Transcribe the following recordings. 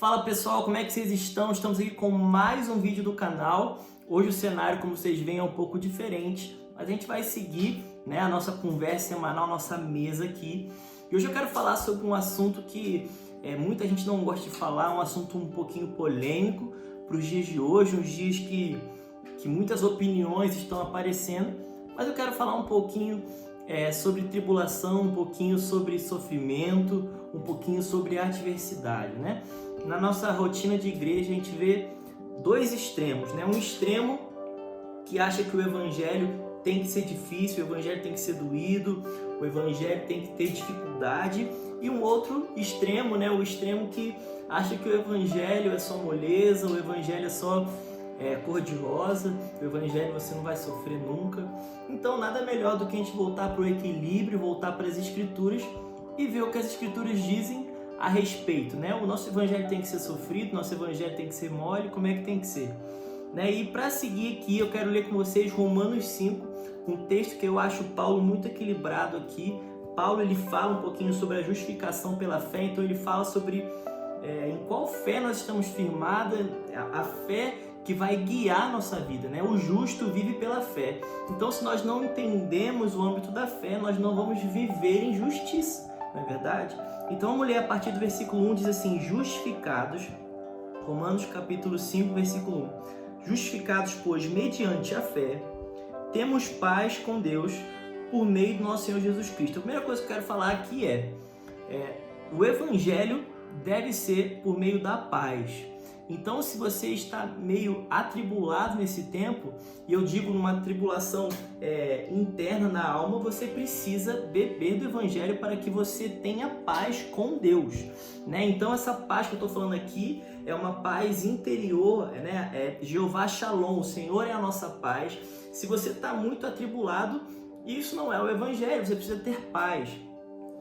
Fala pessoal, como é que vocês estão? Estamos aqui com mais um vídeo do canal. Hoje o cenário, como vocês veem, é um pouco diferente, mas a gente vai seguir, a nossa conversa semanal, nossa mesa aqui. E hoje eu quero falar sobre um assunto que muita gente não gosta de falar, um assunto um pouquinho polêmico para os dias de hoje, uns dias que muitas opiniões estão aparecendo, mas eu quero falar um pouquinho sobre tribulação, um pouquinho sobre sofrimento, um pouquinho sobre adversidade, né? Na nossa rotina de igreja a gente vê dois extremos, né? Um extremo que acha que o evangelho tem que ser difícil, o evangelho tem que ser doído, o evangelho tem que ter dificuldade, e um outro extremo, né? O extremo que acha que o evangelho é só moleza, o evangelho é só cor-de-rosa, o evangelho você não vai sofrer nunca. Então nada melhor do que a gente voltar para o equilíbrio, voltar para as escrituras e ver o que as escrituras dizem a respeito, né? O nosso evangelho tem que ser sofrido, nosso evangelho tem que ser mole, como é que tem que ser? E para seguir aqui, eu quero ler com vocês Romanos 5, um texto que eu acho Paulo muito equilibrado aqui. Paulo ele fala um pouquinho sobre a justificação pela fé, então ele fala sobre em qual fé nós estamos firmados, a fé que vai guiar a nossa vida, né? O justo vive pela fé. Então, se nós não entendemos o âmbito da fé, nós não vamos viver em justiça, não é verdade? Então, vamos ler a partir do versículo 1, diz assim: justificados, Romanos capítulo 5, versículo 1. Justificados, pois, mediante a fé, temos paz com Deus por meio do nosso Senhor Jesus Cristo. A primeira coisa que eu quero falar aqui o evangelho deve ser por meio da paz. Então, se você está meio atribulado nesse tempo, e eu digo numa tribulação interna na alma, você precisa beber do Evangelho para que você tenha paz com Deus, né? Então, essa paz que eu estou falando aqui é uma paz interior, né? Jeová Shalom, o Senhor é a nossa paz. Se você está muito atribulado, isso não é o Evangelho, você precisa ter paz.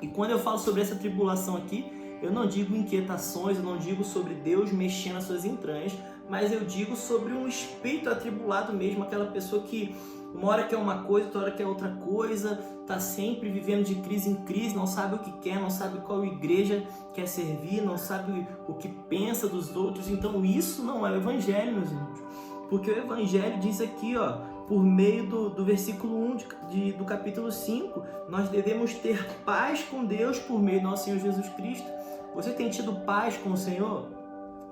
E quando eu falo sobre essa tribulação aqui, eu não digo inquietações, eu não digo sobre Deus mexendo nas suas entranhas, mas eu digo sobre um espírito atribulado mesmo, aquela pessoa que uma hora quer uma coisa, outra hora quer outra coisa, está sempre vivendo de crise em crise, não sabe o que quer, não sabe qual igreja quer servir, não sabe o que pensa dos outros. Então isso não é o evangelho, meus irmãos, porque o evangelho diz aqui, por meio do versículo 1 do capítulo 5, nós devemos ter paz com Deus por meio do nosso Senhor Jesus Cristo. Você tem tido paz com o Senhor?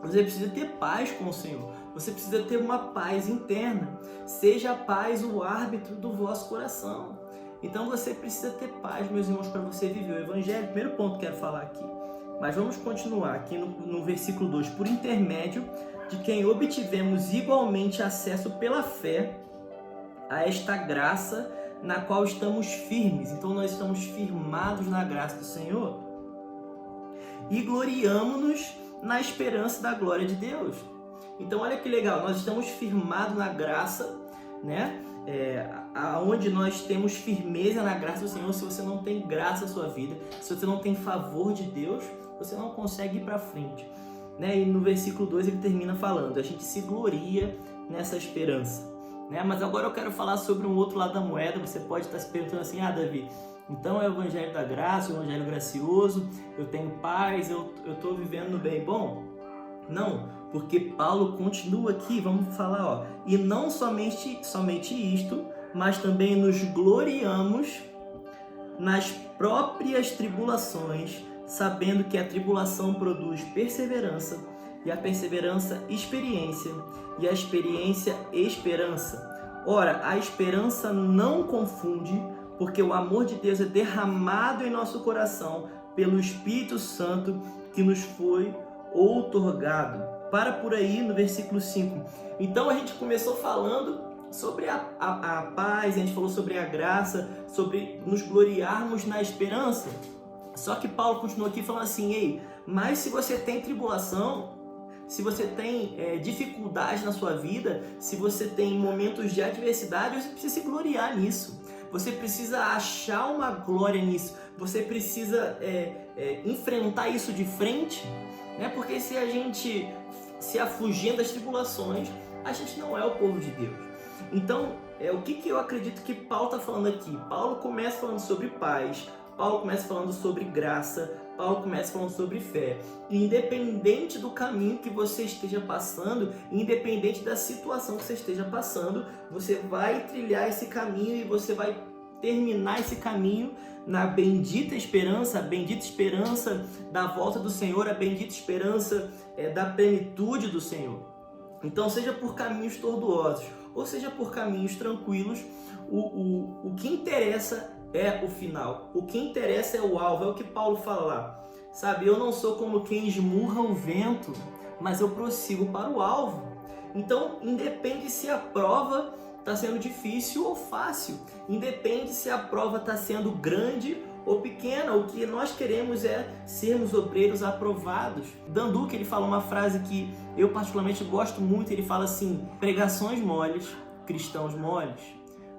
Você precisa ter paz com o Senhor. Você precisa ter uma paz interna. Seja a paz o árbitro do vosso coração. Então você precisa ter paz, meus irmãos, para você viver o Evangelho. Primeiro ponto que eu quero falar aqui. Mas vamos continuar aqui no versículo 2. Por intermédio de quem obtivemos igualmente acesso pela fé a esta graça na qual estamos firmes. Então nós estamos firmados na graça do Senhor e gloriamo-nos na esperança da glória de Deus. Então olha que legal, nós estamos firmados na graça, né? Aonde nós temos firmeza na graça do Senhor. Se você não tem graça na sua vida, se você não tem favor de Deus, você não consegue ir para frente, né? E no versículo 2 ele termina falando, a gente se gloria nessa esperança, né? Mas agora eu quero falar sobre um outro lado da moeda. Você pode estar se perguntando assim, Davi, então é o evangelho da graça, o evangelho gracioso, eu tenho paz, eu estou vivendo bem. Bom, não, porque Paulo continua aqui, vamos falar, e não somente isto, mas também nos gloriamos nas próprias tribulações, sabendo que a tribulação produz perseverança, e a perseverança experiência, e a experiência esperança. Ora, a esperança não confunde, porque o amor de Deus é derramado em nosso coração pelo Espírito Santo que nos foi outorgado. Para por aí no versículo 5. Então a gente começou falando sobre a paz, a gente falou sobre a graça, sobre nos gloriarmos na esperança. Só que Paulo continua aqui falando assim, mas se você tem tribulação, se você tem dificuldade na sua vida, se você tem momentos de adversidade, você precisa se gloriar nisso. Você precisa achar uma glória nisso. Você precisa enfrentar isso de frente, né? Porque se a gente se afugir das tribulações, a gente não é o povo de Deus. Então, o que eu acredito que Paulo está falando aqui? Paulo começa falando sobre paz, Paulo começa falando sobre graça, Paulo começa falando sobre fé. E independente do caminho que você esteja passando, independente da situação que você esteja passando, você vai trilhar esse caminho e você vai terminar esse caminho na bendita esperança, a bendita esperança da volta do Senhor, a bendita esperança da plenitude do Senhor. Então, seja por caminhos tortuosos, ou seja por caminhos tranquilos, o que interessa é o final. O que interessa é o alvo, é o que Paulo fala lá. Sabe, eu não sou como quem esmurra o vento, mas eu prossigo para o alvo. Então, independe se a prova está sendo difícil ou fácil. Independe se a prova está sendo grande ou pequena. O que nós queremos é sermos obreiros aprovados. Dan Duque, ele fala uma frase que eu particularmente gosto muito. Ele fala assim: pregações moles, cristãos moles.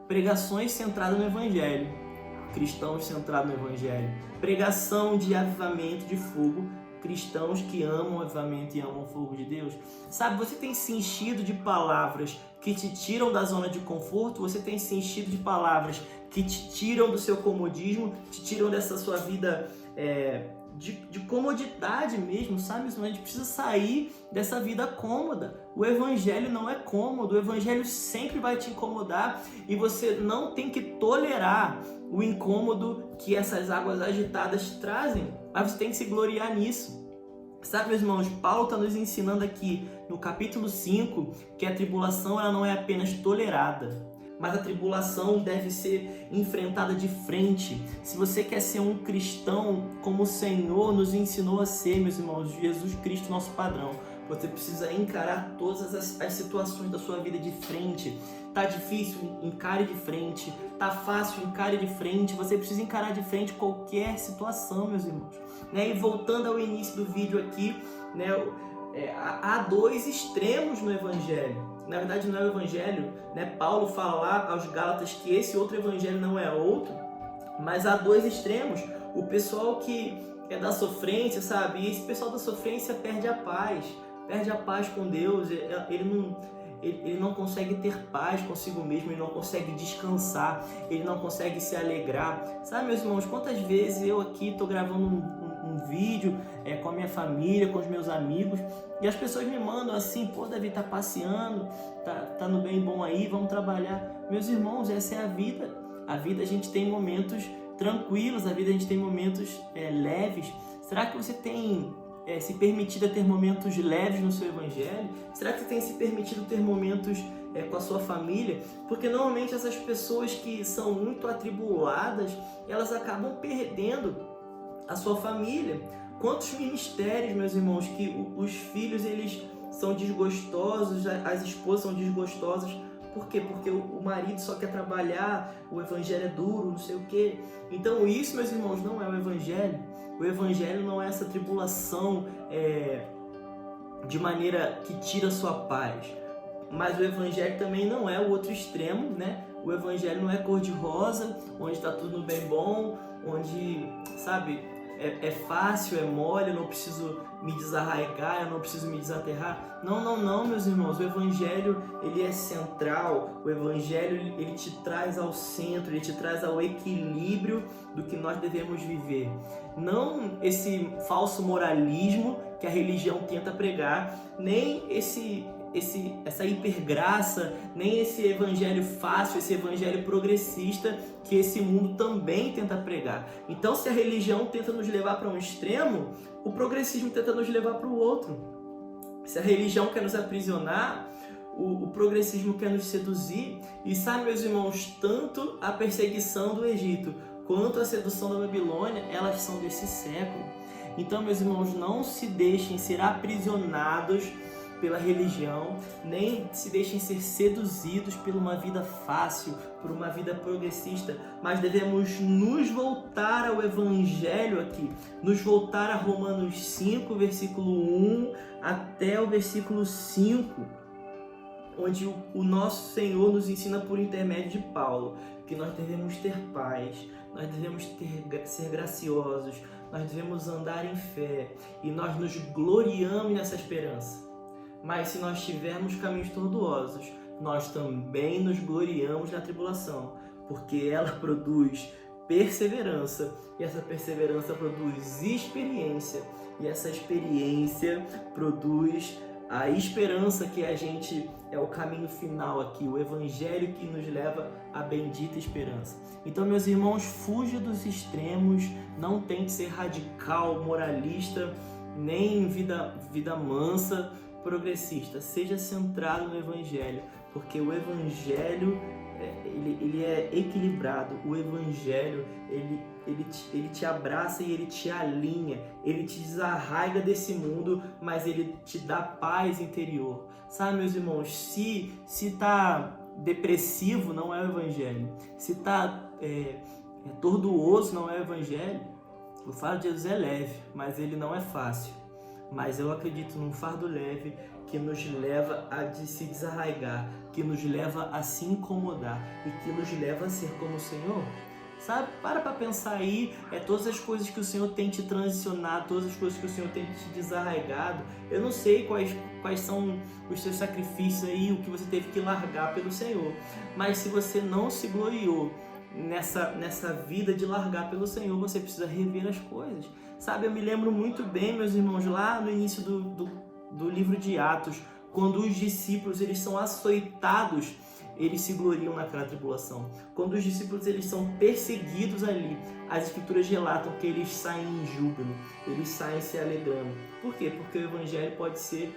Pregações centradas no Evangelho, cristãos centrados no Evangelho. Pregação de avivamento de fogo, cristãos que amam o avivamento e amam o fogo de Deus. Sabe, você tem se enchido de palavras que te tiram da zona de conforto, você tem se enchido de palavras que te tiram do seu comodismo, te tiram dessa sua vida de comodidade mesmo, sabe? A gente precisa sair dessa vida cômoda. O Evangelho não é cômodo, o Evangelho sempre vai te incomodar e você não tem que tolerar o incômodo que essas águas agitadas trazem, mas você tem que se gloriar nisso. Sabe, meus irmãos, Paulo está nos ensinando aqui no capítulo 5 que a tribulação ela não é apenas tolerada, mas a tribulação deve ser enfrentada de frente. Se você quer ser um cristão como o Senhor nos ensinou a ser, meus irmãos, Jesus Cristo, nosso padrão, você precisa encarar todas as situações da sua vida de frente. Tá difícil? Encare de frente. Tá fácil? Encare de frente. Você precisa encarar de frente qualquer situação, meus irmãos. E voltando ao início do vídeo aqui, há dois extremos no Evangelho. Na verdade, não é o Evangelho, Paulo fala lá aos Gálatas que esse outro Evangelho não é outro, mas há dois extremos. O pessoal que é da sofrência, sabe? E esse pessoal da sofrência perde a paz com Deus. Ele não consegue ter paz consigo mesmo, ele não consegue descansar, ele não consegue se alegrar. Sabe, meus irmãos, quantas vezes eu aqui estou gravando um vídeo com a minha família, com os meus amigos, e as pessoas me mandam assim: pô, Davi, tá passeando, tá no bem bom aí, vamos trabalhar. Meus irmãos, essa é a vida. A vida, a gente tem momentos tranquilos, a vida a gente tem momentos leves. Será que você tem se permitido ter momentos leves no seu Evangelho? Será que você tem se permitido ter momentos com a sua família? Porque normalmente essas pessoas que são muito atribuladas, elas acabam perdendo a sua família. Quantos ministérios, meus irmãos, que os filhos eles são desgostosos, as esposas são desgostosas. Por quê? Porque o marido só quer trabalhar, o Evangelho é duro, não sei o quê. Então isso, meus irmãos, não é o Evangelho. O Evangelho não é essa tribulação de maneira que tira a sua paz. Mas o Evangelho também não é o outro extremo, O Evangelho não é cor-de-rosa, onde está tudo bem bom, onde, sabe, é fácil, é mole, eu não preciso me desarraigar, eu não preciso me desaterrar. Não, meus irmãos, o Evangelho, ele é central, o Evangelho, ele te traz ao centro, ele te traz ao equilíbrio do que nós devemos viver. Não esse falso moralismo que a religião tenta pregar, nem essa hipergraça, nem esse evangelho fácil, esse evangelho progressista que esse mundo também tenta pregar. Então, se a religião tenta nos levar para um extremo, o progressismo tenta nos levar para o outro. Se a religião quer nos aprisionar, o progressismo quer nos seduzir. E sabe, meus irmãos, tanto a perseguição do Egito quanto a sedução da Babilônia, elas são desse século. Então, meus irmãos, não se deixem ser aprisionados pela religião, nem se deixem ser seduzidos por uma vida fácil, por uma vida progressista, mas devemos nos voltar ao Evangelho aqui, nos voltar a Romanos 5, versículo 1 até o versículo 5, onde o nosso Senhor nos ensina por intermédio de Paulo que nós devemos ter paz, nós devemos ser graciosos, nós devemos andar em fé e nós nos gloriamos nessa esperança. Mas se nós tivermos caminhos tortuosos, nós também nos gloriamos na tribulação, porque ela produz perseverança, e essa perseverança produz experiência, e essa experiência produz a esperança, que a gente é o caminho final aqui, o evangelho que nos leva à bendita esperança. Então, meus irmãos, fuja dos extremos, não tente ser radical, moralista, nem vida mansa, progressista. Seja centrado no evangelho, porque o evangelho ele é equilibrado. O evangelho ele te abraça e ele te alinha, ele te desarraiga desse mundo, mas ele te dá paz interior. Sabe, meus irmãos, se tá depressivo, não é o evangelho. Se tá tortuoso, não é o evangelho. O fardo de Jesus é leve, mas ele não é fácil. Mas eu acredito num fardo leve que nos leva a se desarraigar, que nos leva a se incomodar e que nos leva a ser como o Senhor. Sabe? Para pensar aí, todas as coisas que o Senhor tem te transicionado, todas as coisas que o Senhor tem te desarraigado. Eu não sei quais são os seus sacrifícios aí, o que você teve que largar pelo Senhor. Mas se você não se gloriou nessa vida de largar pelo Senhor, você precisa rever as coisas. Sabe, eu me lembro muito bem, meus irmãos, lá no início do livro de Atos, quando os discípulos eles são açoitados, eles se gloriam naquela tribulação. Quando os discípulos eles são perseguidos ali, as escrituras relatam que eles saem em júbilo, eles saem se alegrando. Por quê? Porque o evangelho pode ser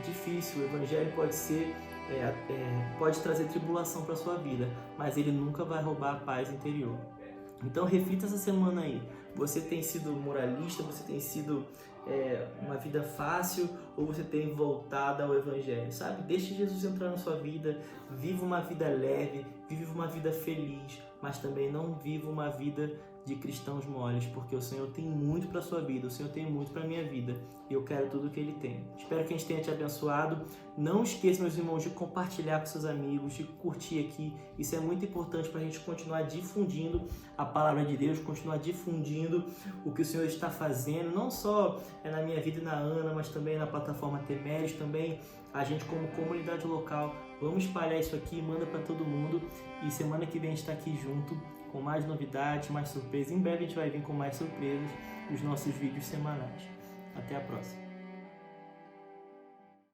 difícil, o evangelho pode trazer tribulação para a sua vida, mas ele nunca vai roubar a paz interior. Então reflita essa semana aí. Você tem sido moralista, você tem sido uma vida fácil, ou você tem voltado ao evangelho, sabe? Deixe Jesus entrar na sua vida, viva uma vida leve, viva uma vida feliz, mas também não viva uma vida de cristãos moles, porque o Senhor tem muito para a sua vida, o Senhor tem muito para a minha vida, e eu quero tudo o que Ele tem. Espero que a gente tenha te abençoado. Não esqueça, meus irmãos, de compartilhar com seus amigos, de curtir aqui. Isso é muito importante para a gente continuar difundindo a palavra de Deus, continuar difundindo o que o Senhor está fazendo, não só na minha vida e na Ana, mas também na plataforma Temeres, também a gente como comunidade local. Vamos espalhar isso aqui, manda para todo mundo, e semana que vem a gente está aqui junto com mais novidades, mais surpresas. Em breve a gente vai vir com mais surpresas nos nossos vídeos semanais. Até a próxima.